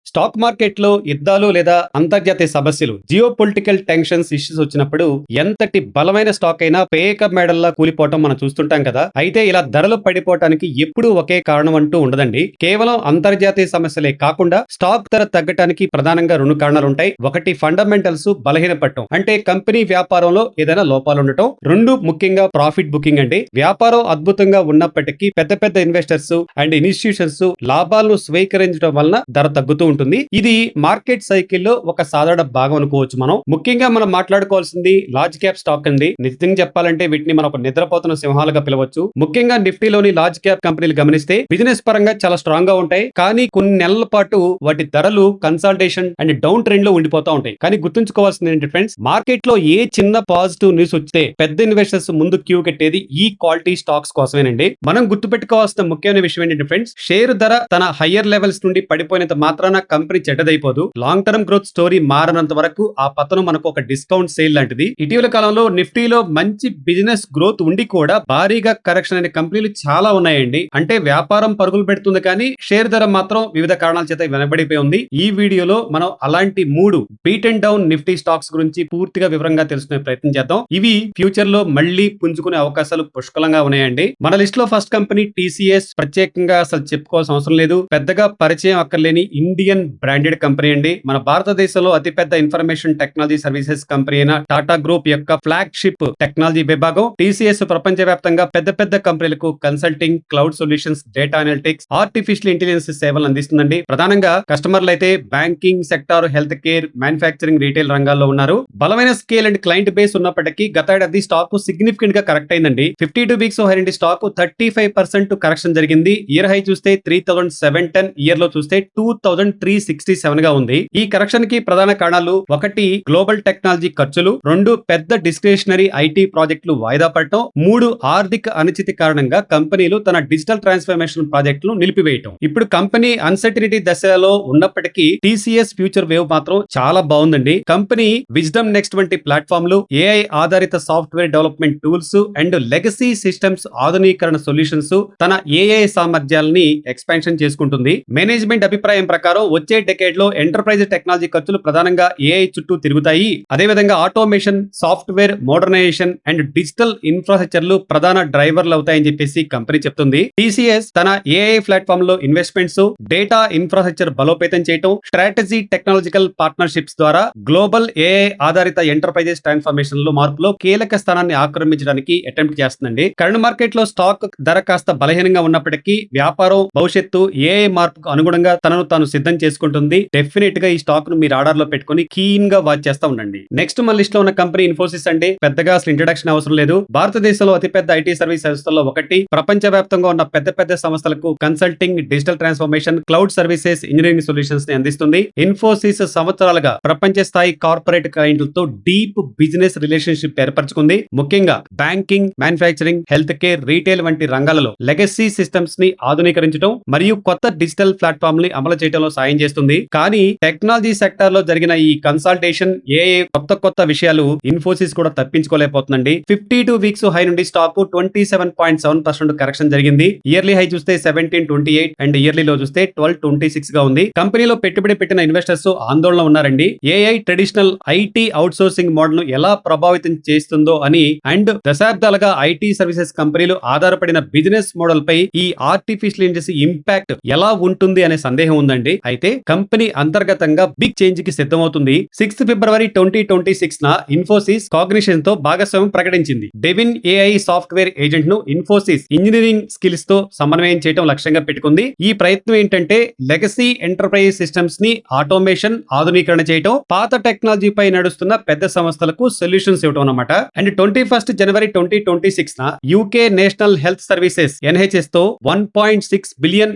Stock మార్కెట్లో యుద్ధాలు లేదా అంతర్జాతీయ సమస్యలు జియో పొలిటికల్ టెన్షన్స్ ఇష్యూస్ వచ్చినప్పుడు ఎంతటి బలమైన స్టాక్ అయినా పేక మెడల్లా కూలిపోవటం మనం చూస్తుంటాం కదా. అయితే ఇలా ధరలు పడిపోవటానికి ఎప్పుడూ ఒకే కారణం అంటూ ఉండదండి. కేవలం అంతర్జాతీయ సమస్యలే కాకుండా స్టాక్ ధర తగ్గటానికి ప్రధానంగా రెండు కారణాలు ఉంటాయి. ఒకటి ఫండమెంటల్స్ బలహీనపడటం, అంటే కంపెనీ వ్యాపారంలో ఏదైనా లోపాలు ఉండటం. రెండు ముఖ్యంగా ప్రాఫిట్ బుకింగ్ అండి. వ్యాపారం అద్భుతంగా ఉన్నప్పటికీ పెద్ద పెద్ద ఇన్వెస్టర్స్ అండ్ ఇన్స్టిట్యూషన్స్ లాభాలను స్వీకరించడం వలన ధర తగ్గుతూ ఉంటుంది. ఇది మార్కెట్ సైకిల్లో ఒక సాధారణ భాగం అనుకోవచ్చు. ముఖ్యంగా మనం మాట్లాడుకోవాల్సింది లార్జ్ క్యాప్ స్టాక్ అండి. నిజంగా చెప్పాలంటే వీటిని మనం ఒక నిద్రపోతున్న సింహాలుగా పిలవచ్చు. ముఖ్యంగా నిఫ్టీలోని లార్జ్ క్యాప్ కంపెనీలు గమనిస్తే బిజినెస్ పరంగా చాలా స్ట్రాంగ్ గా ఉంటాయి, కానీ కొన్ని నెలల పాటు వాటి ధరలు కన్సల్టేషన్ అండ్ డౌన్ ట్రెండ్ లో ఉండిపోతా ఉంటాయి. కానీ గుర్తుంచుకోవాల్సింది ఏంటి ఫ్రెండ్స్, మార్కెట్ లో ఏ చిన్న పాజిటివ్ న్యూస్ వస్తే పెద్ద ఇన్వెస్టర్స్ ముందు క్యూ కట్టేది ఈ క్వాలిటీ స్టాక్స్ కోసమేనండి. మనం గుర్తుపెట్టుకోవాల్సిన ముఖ్యమైన విషయం ఏంటంటే ఫ్రెండ్స్, షేర్ ధర తన హయ్యర్ లెవెల్స్ నుండి పడిపోయినంత మాత్రాన కంపెనీ చెడ్డదైపోదు. లాంగ్ టర్మ్ గ్రోత్ స్టోరీ మారనంత వరకు ఆ పతనం మనకు ఒక డిస్కౌంట్ సేల్ లాంటిది. ఇటీవల కాలంలో నిఫ్టీలో మంచి బిజినెస్ గ్రోత్ ఉండి కూడా భారీగా కరెక్షన్ అనే కంపెనీలు చాలా ఉన్నాయండి. అంటే వ్యాపారం పరుగులు పెడుతుంది, కానీ షేర్ ధర మాత్రం వివిధ కారణాల చేత వెనబడిపోయి ఉంది. ఈ వీడియోలో మనం అలాంటి 3 beat and down Nifty stocks గురించి పూర్తిగా వివరంగా తెలుసుకునే ప్రయత్నం చేద్దాం. ఇవి ఫ్యూచర్ లో మళ్ళీ పుంజుకునే అవకాశాలు పుష్కలంగా ఉన్నాయండి. మన లిస్ట్ లో ఫస్ట్ కంపెనీ టీసీఎస్. ప్రత్యేకంగా అసలు చెప్పుకోవాల్సిన అవసరం లేదు, పెద్దగా పరిచయం అక్కర్లేని ఇండియన్ బ్రాండెడ్ కంపెనీ అండి. మన భారతదేశంలో అతిపెద్ద ఇన్ఫర్మేషన్ టెక్నాలజీ సర్వీసెస్ కంపెనీ అయిన టాటా గ్రూప్ యొక్క ఫ్లాగ్షిప్ టెక్నాలజీ విభాగం టీసీఎస్ ప్రపంచవ్యాప్తంగా పెద్ద పెద్ద కంపెనీలకు consulting, cloud solutions, data analytics, artificial intelligence సేవలు అందిస్తుందండి. ప్రధానంగా కస్టమర్లు అయితే banking sector, health care, manufacturing, retail రంగాల్లో ఉన్నారు. బలమైన స్కేల్ అండ్ క్లయింట్ బేస్ ఉన్నప్పటికీ గత ఏడాది స్టాక్ సిగ్నిఫికెంట్ గా కరెక్ట్ అయిందండి. 52 వీక్స్ హై నుండి స్టాక్ 35% కరెక్షన్ జరిగింది. ఇయర్ హై చూస్తే 3710, ఇయర్ లో చూస్తే 2367 గా ఉంది. ఈ కరెక్షన్ కి ప్రధాన కారణాలు: ఒకటి గ్లోబల్ టెక్నాలజీ ఖర్చులు, 2 పెద్ద డిస్క్రిషనరీ ఐటీ ప్రాజెక్టులు వాయిదా పడటం, 3 ఆర్థిక అనిశ్చితి కారణంగా కంపెనీలు తన డిజిటల్ ట్రాన్స్ఫర్మేషన్ ప్రాజెక్టులు నిలిపివేయటం. ఇప్పుడు కంపెనీ అన్సర్టినిటీ దశలో ఉన్నప్పటికీ టీసీఎస్ ఫ్యూచర్ వేవ్ మాత్రం చాలా బాగుందండి. కంపెనీ విజ్డమ్ నెక్స్ట్ వంటి ప్లాట్ఫామ్లు, ఏఐ ఆధారిత software development tools and legacy systems ఆధునీకరణ సొల్యూషన్స్ తన ఏఐ సామర్థ్యాలని ఎక్స్పాన్షన్ చేసుకుంటుంది. మేనేజ్మెంట్ అభిప్రాయం ప్రకారం వచ్చే డెకేడ్ లో ఎంటర్ప్రైజ్ టెక్నాలజీ ఖర్చులు ప్రధానంగా ఏఐ చుట్టూ తిరుగుతాయి. అదేవిధంగా automation, software modernization and digital ఇన్ఫ్రాస్ట్రక్చర్లు ప్రధాన డ్రైవర్లు అవుతాయని చెప్పేసి కంపెనీ చెప్తుంది. టీసీఎస్ తన ఏఐ ప్లాట్ఫామ్ లో ఇన్వెస్ట్మెంట్స్, డేటా ఇన్ఫ్రాస్ట్రక్చర్ బలోపేతం చేయటం, స్ట్రాటజీ టెక్నాలజికల్ పార్ట్నర్షిప్స్ ద్వారా గ్లోబల్ ఏఐ ఆధారిత ఎంటర్ప్రైజెస్ ట్రాన్స్ఫర్మేషన్ లో మార్పులో కీలక స్థానాన్ని ఆక్రమించడానికి అటెంప్ట్ చేస్తుందండి. కరెంట్ మార్కెట్ లో స్టాక్ ధర కాస్త బలహీనంగా ఉన్నప్పటికీ వ్యాపారం భవిష్యత్తు ఏఐ మార్పుకు అనుగుణంగా తనను తాను సిద్ధం చేసుకుంటుంది. డెఫినెట్ గా ఈ స్టాక్ ను మీరు ఆర్డర్ లో పెట్టుకుని కీన్ గా వాచ్ చేస్తా ఉండండి. నెక్స్ట్ మన లిస్ట్ లో ఉన్న కంపెనీ ఇన్ఫోసిస్ అండి. పెద్దగా అసలు ఇంట్రడక్షన్ అవసరం లేదు. భారతదేశంలో అతిపెద్ద ఐటీ సర్వీస్ సంస్థల్లో ఒకటి. ప్రపంచ వ్యాప్తంగా ఉన్న పెద్ద పెద్ద సంస్థలకు consulting, digital transformation, cloud services, engineering solutions ని అందిస్తుంది. ఇన్ఫోసిస్ సంవత్సరాలుగా ప్రపంచ స్థాయి కార్పొరేట్ క్లయింట్లతో డీప్ బిజినెస్ రిలేషన్షిప్ ఏర్పరచుకుంది. ముఖ్యంగా banking, manufacturing, health care, retail వంటి రంగాలలో లెగసీ సిస్టమ్స్ ని ఆధునీకరించడం మరియు కొత్త డిజిటల్ ప్లాట్ఫామ్ ని అమలు చేయడంలో సాయం చేస్తుంది. కానీ టెక్నాలజీ సెక్టార్ లో జరిగిన ఈ కన్సల్టేషన్, ఏఐ కొత్త విషయాలు ఇన్ఫోసిస్ కూడా తప్పించుకోలేకపోతుందండి. 52 వీక్స్ హై నుండి స్టాక్ 27.7% కరెక్షన్ జరిగింది. ఇయర్లీ హై చూస్తే 1728 అండ్ ఇయర్లీ లో చూస్తే 1226 గా ఉంది. కంపెనీలో పెట్టుబడి పెట్టిన ఇన్వెస్టర్స్ ఆందోళన ఉన్నారండి. AI traditional IT out sourcing model ను ఎలా ప్రభావితం చేస్తుందో అని, అండ్ దశాబ్దాలుగా ఐటీ సర్వీసెస్ కంపెనీలు ఆధారపడిన బిజినెస్ మోడల్ పై ఈ ఆర్టిఫిషియల్ ఇంటెలిజెన్స్ ఇంపాక్ట్ ఎలా ఉంటుంది అనే సందేహం ఉందండి. అయితే కంపెనీ అంతర్గతంగా బిగ్ చేంజ్ కి సిద్ధమవుతుంది. 6 ఫిబ్రవరి 2026 న ఇన్ఫోసిస్ కాగ్నిషన్ తో భాగస్వామ్యం ప్రకటించింది. డెవిన్ ఏఐ సాఫ్ట్వేర్ ఏజెంట్ ను ఇన్ఫోసిస్ ఇంజనీరింగ్ స్కిల్స్ తో సమన్వయం చేయడం లక్ష్యంగా పెట్టుకుంది. ఈ ప్రయత్నం ఏంటంటే లెగసీ ఎంటర్ప్రైజ్ సిస్టమ్స్ ని ఆటోమేషన్, ఆధునీకరణ చేయడం, పాత టెక్నాలజీ పై నడుస్తున్న పెద్ద సంస్థలకు సొల్యూషన్స్ ఇవ్వడం అన్నమాట. అండ్ 21 జనవరి 2026 న UK national health services NHS తో $1.6 బిలియన్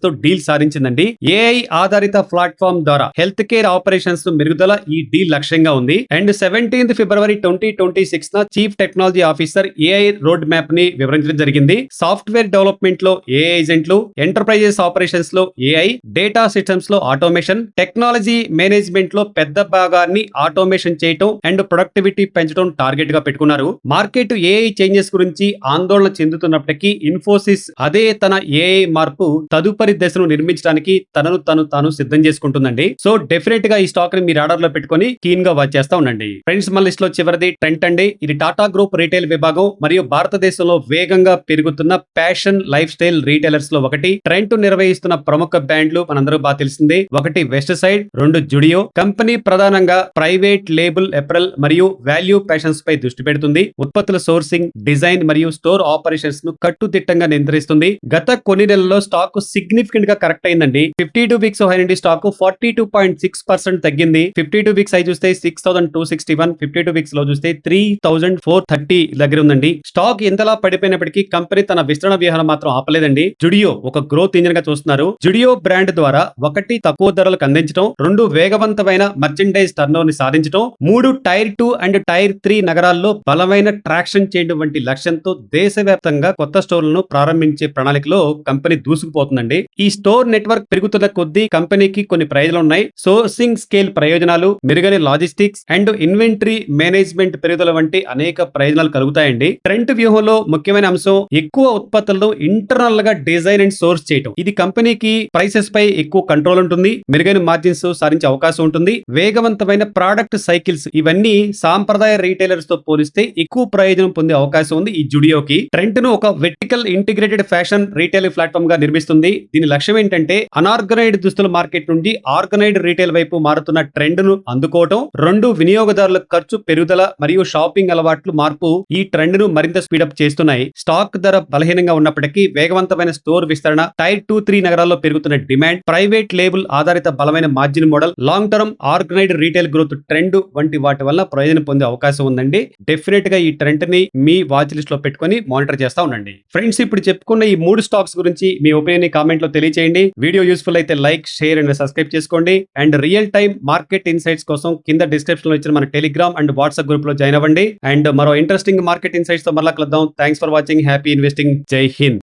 తో డీల్ సాధించిందండి. ఏఐ ఆధారిత ప్లాట్ఫామ్ ద్వారా హెల్త్ కేర్ ఆపరేషన్స్ మెరుగుదల ఈ డీల్ లక్ష్యంగా ఉంది. అండ్ 17 ఫిబ్రవరి 2026 న chief technology officer AI road map ని వివరించడం జరిగింది. సాఫ్ట్వేర్ డెవలప్మెంట్ లో ఏఐ ఏజెంట్లు, ఎంటర్ప్రైజెస్ ఆపరేషన్స్ లో ఏఐ, డేటా సిస్టమ్స్ లో ఆటోమేషన్, టెక్నాలజీ మేనేజ్మెంట్ లో పెద్ద భాగాన్ని ఆటోమేషన్ చేయటం అండ్ ప్రొడక్టివిటీ పెంచడం టార్గెట్ గా పెట్టుకున్నారు. మార్కెట్ ఏఐ చేంజెస్ గురించి ఆందోళన చెందుతున్నప్పటికీ ఇన్ఫోసిస్ అదే తన ఏఐ మార్పు తదుపరి దశను నిర్మించడానికి తనను తాను సిద్ధం చేసుకుంటుందండి. సో డెఫినెట్ గా ఈ స్టాక్ ని మీరు ఆర్డర్ లో పెట్టుకొని కీన్ గా వాచ్ చేస్తా ఉండండి. ఫ్రెండ్స్, మన లిస్ట్ లో చివరిది ట్రెంట్ అండి. ఇది టాటా గ్రూప్ రీటైల్ విభాగం మరియు భారతదేశంలో వేగంగా పెరుగుతున్న ఫ్యాషన్ లైఫ్ స్టైల్ రీటైలర్స్ లో ఒకటి. ట్రెంట్ నిర్వహిస్తున్న ప్రముఖ బ్రాండ్లు మనందరూ బాగా తెలిసిందే. ఒకటి వెస్ట్ సైడ్, రెండు జుడియో. కంపెనీ ప్రధానంగా ప్రైవేట్ లేబుల్ అపెరల్ మరియు వాల్యూ ఫ్యాషన్స్ పై దృష్టి పెడుతుంది. ఉత్పత్తుల సోర్సింగ్, డిజైన్ మరియు స్టోర్ ఆపరేషన్స్ ను కట్టుదిట్టంగా నియంత్రిస్తుంది. గత కొన్ని నెలల్లో స్టాక్ సిగ్నిఫికెంట్ గా కరెక్ట్ అయిందండి. 52 వీక్స్ హై నుండి స్టాక్ 42.6% తగ్గింది. 52 వీక్స్ హై చూస్తే 6261, 52 వీక్స్ లో చూస్తే 3430 దగ్గర ఉందండి. స్టాక్ ఎంతలా పడిపోయినప్పటికీ కంపెనీ తన విస్తరణ వ్యూహాన్ని మాత్రం ఆపలేదండి. జుడియో ఒక గ్రోత్ ఇంజిన్ గా చూస్తున్నారు. జుడియో బ్రాండ్ ద్వారా ఒకటి తక్కువ ధరలకు అందించడం, రెండు వేగవంతమైన మర్చెండైజ్ టర్నోవర్ ని సాధించడం, మూడు టైర్ 2 అండ్ టైర్ 3 నగరాల్లో బలమైన ట్రాక్షన్ చేయడం వంటి లక్ష్యంతో దేశవ్యాప్తంగా కొత్త స్టోర్లను ప్రారంభించే ప్రణాళికలో కంపెనీ దూసుకుపోతుందండి. ఈ స్టోర్ నెట్వర్క్ పెరుగుతున్న కొద్దీ కంపెనీకి కొన్ని ప్రయోజనాలు ఉన్నాయి. సోర్సింగ్ స్కేల్ ప్రయోజనాలు, మెరుగైన లాజిస్టిక్స్ అండ్ ఇన్వెంటరీ మేనేజ్మెంట్ పెరుగుదల వంటి అనేక ప్రయోజనాలు కలుగుతాయండి. ట్రెంట్ వ్యూహంలో ముఖ్యమైన అంశం ఎక్కువ ఉత్పత్తులను ఇంటర్నల్ గా డిజైన్ అండ్ సోర్స్ చేయడం. ఇది కంపెనీకి ప్రైసెస్ పై ఎక్కువ కంట్రోల్ ఉంటుంది, మెరుగైన మార్జిన్స్ సాధించే అవకాశం ఉంటుంది. వేగవంతమైన ప్రోడక్ట్ సైకిల్స్, ఇవన్నీ సాంప్రదాయ రీటైలర్స్ తో పోలిస్తే ఎక్కువ ప్రయోజనం పొందే అవకాశం ఉంది ఈ జుడియోకి. ట్రెంట్ ను ఒక vertical integrated fashion retail platform గా నిర్మిస్తుంది. దీని లక్ష్యం ఏంటంటే అనార్గనైజ్డ్ దుస్తుల మార్కెట్ నుండి ఆర్గనైజ్డ్ రీటైల్ వైపు మారుతున్న ట్రెండ్ ను అందుకోవటం, రెండు వినియోగదారుల ఖర్చు పెరుగుదల మరియు షాపింగ్ అలవాట్లు మార్పు ఈ ట్రెండ్ ను మరింత స్పీడప్ చేస్తున్నాయి. స్టాక్ ధర బలహీనంగా ఉన్నప్పటికీ వేగవంతమైన స్టోర్ విస్తరణ, టైర్ 2-3 నగరాల్లో పెరుగుతున్న డిమాండ్, ప్రైవేట్ లేబుల్ ఆధారిత బలమైన margin model, long term organised retail growth trend వంటి వాటి వల్ల ప్రయోజనం పొందే అవకాశం ఉందండి. డెఫినెట్ గా ఈ ట్రెండ్ ని మీ వాచ్ లిస్ట్ లో పెట్టుకొని మానిటర్ చేస్తా ఉండండి. ఫ్రెండ్స్, ఇప్పుడు చెప్పుకున్న ఈ 3 స్టాక్స్ గురించి మీ ఒపీనియన్ కామెంట్ లో తెలియజేయండి. వీడియో యూస్ఫుల్ అయితే లైక్, షేర్ అండ్ సబ్స్క్రైబ్ చేసుకోండి. And real time market insights కోసం కింద డిస్క్రిప్షన్ లో ఇచ్చిన మన టెలిగ్రామ్ అండ్ వాట్సాప్ గ్రూప్ లో జాయిన్ అవ్వండి. అండ్ మరో ఇంట్రెస్టింగ్ మార్కెట్ ఇన్సైట్స్ తో మరలా కలుద్దాం. Thanks for watching. Happy investing. జై హింద్.